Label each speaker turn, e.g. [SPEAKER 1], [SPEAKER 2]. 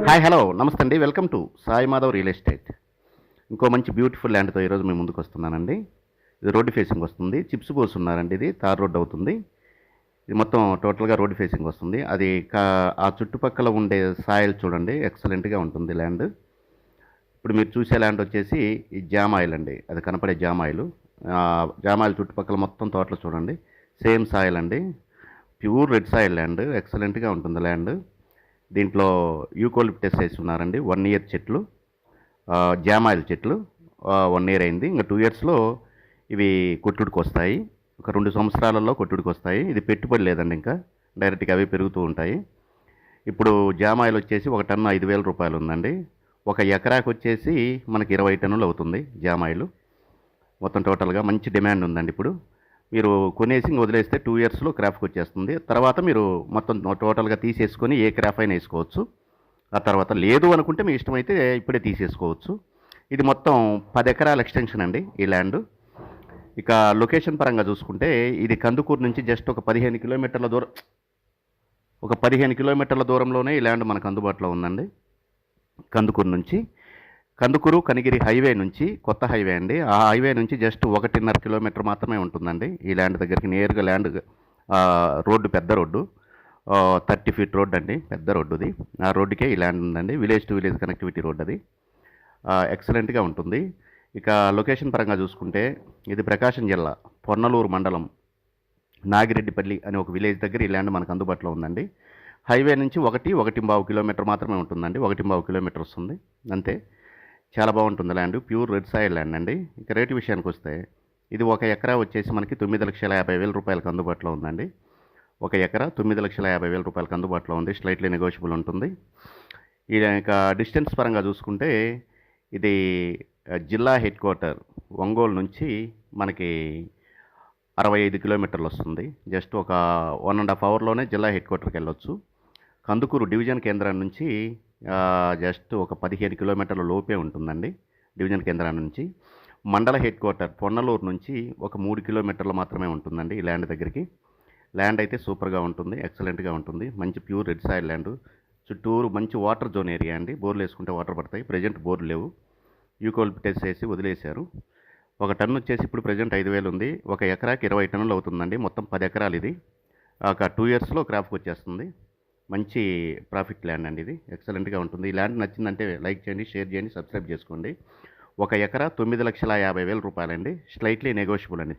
[SPEAKER 1] Hi hello నమస్తే అండి welcome to Sai Madhav real estate. ఇంకో మంచి బ్యూటిఫుల్ ల్యాండ్తో ఈరోజు మేము ముందుకు వస్తున్నానండి. ఇది రోడ్డు ఫేసింగ్ వస్తుంది, చిప్స్ పోస్తున్నారండి. ఇది తార్ రోడ్డు అవుతుంది. ఇది మొత్తం టోటల్గా రోడ్డు ఫేసింగ్ వస్తుంది. అది ఆ చుట్టుపక్కల ఉండే సాయిల్ చూడండి, ఎక్సలెంట్గా ఉంటుంది ల్యాండ్. ఇప్పుడు మీరు చూసే ల్యాండ్ వచ్చేసి ఈ జామ్ ఆయిల్ అండి, అది కనపడే జామ్ ఆయిల్. జామ్ ఆయిల్ చుట్టుపక్కల మొత్తం తోటలు చూడండి, సేమ్ సాయిల్ అండి. ప్యూర్ రెడ్ సాయిల్ ల్యాండ్, ఎక్సలెంట్గా ఉంటుంది ల్యాండ్. దీంట్లో యూకోలిప్టస్ వేసి ఉన్నారండి, 1 ఇయర్ చెట్లు. జామాయిల్ చెట్లు 1 ఇయర్ అయింది. ఇంకా 2 ఇయర్స్లో ఇవి కొట్టుడికి వస్తాయి. ఒక 2 సంవత్సరాలలో కొట్టుడికి వస్తాయి. ఇది పెట్టుబడి లేదండి, ఇంకా డైరెక్ట్గా అవి పెరుగుతూ ఉంటాయి. ఇప్పుడు జామాయిల్ వచ్చేసి ఒక టన్ను 5,000 రూపాయలు ఉందండి. ఒక ఎకరాకు వచ్చేసి మనకి 20 టన్నులు అవుతుంది జామాయిల్. మొత్తం టోటల్గా మంచి డిమాండ్ ఉందండి. ఇప్పుడు మీరు కొనేసి వదిలేస్తే 2 ఇయర్స్లో క్రాప్కి వచ్చేస్తుంది. తర్వాత మీరు మొత్తం టోటల్గా తీసేసుకొని ఏ క్రాప్ అయినా వేసుకోవచ్చు. ఆ తర్వాత లేదు అనుకుంటే మీ ఇష్టమైతే ఇప్పుడే తీసేసుకోవచ్చు. ఇది మొత్తం 10 ఎకరాల ఎక్స్టెన్షన్ అండి ఈ ల్యాండ్. ఇక లొకేషన్ పరంగా చూసుకుంటే ఇది కందుకూరు నుంచి జస్ట్ ఒక 15 కిలోమీటర్ల దూరం, ఒక 15 కిలోమీటర్ల దూరంలోనే ఈ ల్యాండ్ మనకు అందుబాటులో ఉందండి. కందుకూరు నుంచి, కందుకూరు కనిగిరి హైవే నుంచి, కొత్త హైవే అండి. ఆ హైవే నుంచి జస్ట్ 1.5 కిలోమీటర్ మాత్రమే ఉంటుందండి ఈ ల్యాండ్ దగ్గరికి. నేరుగా ల్యాండ్ రోడ్డు, పెద్ద రోడ్డు, 30 ఫీట్ రోడ్ అండి, పెద్ద రోడ్డుది. ఆ రోడ్డుకే ఈ ల్యాండ్ ఉందండి. Village to village connectivity road అది. ఎక్సలెంట్గా ఉంటుంది. ఇక లొకేషన్ పరంగా చూసుకుంటే ఇది ప్రకాశం జిల్లా పొన్నలూరు మండలం నాగిరెడ్డిపల్లి అనే ఒక విలేజ్ దగ్గర ఈ ల్యాండ్ మనకు అందుబాటులో ఉందండి. హైవే నుంచి 1.5 కిలోమీటర్ మాత్రమే ఉంటుందండి. 1.5 కిలోమీటర్ వస్తుంది అంతే. చాలా బాగుంటుంది land, pure red soil land అండి. ఇక రేటు విషయానికి వస్తే ఇది ఒక ఎకరా వచ్చేసి మనకి 9,50,000 రూపాయలకు అందుబాటులో ఉందండి. ఒక ఎకరా 9,50,000 రూపాయలకు అందుబాటులో ఉంది. స్లైట్లీ నెగోషియబుల్ ఉంటుంది. ఇక డిస్టెన్స్ పరంగా చూసుకుంటే ఇది జిల్లా హెడ్ క్వార్టర్ ఒంగోలు నుంచి మనకి 65 కిలోమీటర్లు వస్తుంది. జస్ట్ ఒక 1.5 అవర్లోనే జిల్లా హెడ్ క్వార్టర్కి వెళ్ళొచ్చు. కందుకూరు డివిజన్ కేంద్రం నుంచి జస్ట్ ఒక 15 కిలోమీటర్ల లోపే ఉంటుందండి డివిజన్ కేంద్రం నుంచి. మండల హెడ్ క్వార్టర్ పొన్నలూరు నుంచి ఒక 3 కిలోమీటర్లు మాత్రమే ఉంటుందండి ఈ ల్యాండ్ దగ్గరికి. ల్యాండ్ అయితే సూపర్గా ఉంటుంది, ఎక్సలెంట్గా ఉంటుంది. మంచి ప్యూర్ రెడ్ సాయిల్ ల్యాండ్. చుట్టూరు మంచి వాటర్ జోన్ ఏరియా అండి. బోర్లు వేసుకుంటే వాటర్ పడతాయి. ప్రజెంట్ బోర్లు లేవు, యూకోలిప్టస్ వేసి వదిలేశారు. ఒక టన్ను వచ్చేసి ఇప్పుడు ప్రజెంట్ 5,000 ఉంది. ఒక ఎకరాకి 20 టన్నులు అవుతుందండి. మొత్తం 10 ఎకరాలు ఇది. ఒక 2 ఇయర్స్లో క్రాప్కి వచ్చేస్తుంది. మంచి ప్రాఫిట్ ల్యాండ్ అండి ఇది. ఎక్సలెంట్గా ఉంటుంది. ఈ ల్యాండ్ నచ్చిందంటే లైక్ చేయండి, షేర్ చేయండి, సబ్స్క్రైబ్ చేసుకోండి. ఒక ఎకరా 9,50,000 రూపాయలండి. స్లైట్లీ నెగోషియబుల్ అండి.